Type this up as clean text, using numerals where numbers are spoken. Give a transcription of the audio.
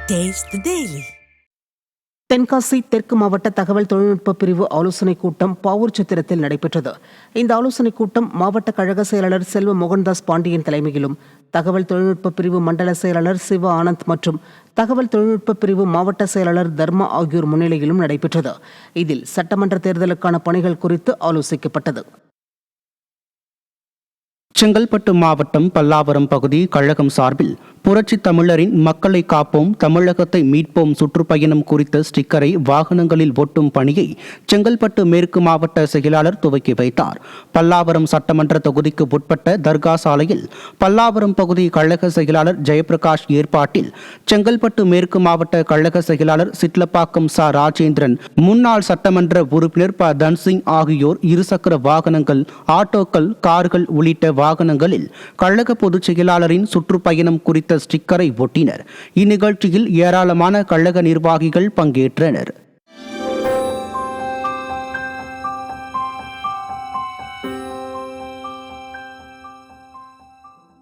Taste the Daily. Tenkasi தெற்கு மாவட்ட தகவல் தொழில்நுட்ப பிரிவு ஆலோசனைக் கூட்டம் பாவூர் சத்திரத்தில் நடைபெற்றது. இந்த ஆலோசனைக் கூட்டம் மாவட்ட கழக செயலாளர் செல்வ மோகன்தாஸ் பாண்டியன் தலைமையிலும், தகவல் தொழில்நுட்ப பிரிவு மண்டல செயலாளர் சிவ ஆனந்த் மற்றும் தகவல் தொழில்நுட்ப பிரிவு மாவட்ட செயலாளர் தர்மா ஆகியோர் முன்னிலையிலும் நடைபெற்றது. இதில் சட்டமன்ற தேர்தலுக்கான பணிகள் குறித்து ஆலோசிக்கப்பட்டது. செங்கல்பட்டு மாவட்டம் பல்லாவரம் பகுதி கழகம் சார்பில் புரட்சி தமிழரின் மக்களை காப்போம் தமிழகத்தை மீட்போம் சுற்றுப்பயணம் குறித்த ஸ்டிக்கரை வாகனங்களில் ஒட்டும் பணியை செங்கல்பட்டு மேற்கு மாவட்ட செயலாளர் துவக்கி வைத்தார். பல்லாவரம் சட்டமன்ற தொகுதிக்கு உட்பட்ட தர்கா சாலையில் பல்லாவரம் பகுதி கழக செயலாளர் ஜெயபிரகாஷ் ஏற்பாட்டில் செங்கல்பட்டு மேற்கு மாவட்ட கழக செயலாளர் சிட்லப்பாக்கம் ச ராஜேந்திரன், முன்னாள் சட்டமன்ற உறுப்பினர் ப தன்சிங் ஆகியோர் இருசக்கர வாகனங்கள், ஆட்டோக்கள், கார்கள் உள்ளிட்ட வாகனங்களில் கழக பொதுச் செயலாளரின் சுற்றுப்பயணம் குறித்த ஸ்டிக்கரை ஒட்டினர். இந்நிகழ்ச்சியில் ஏராளமான கழக நிர்வாகிகள் பங்கேற்றனர்.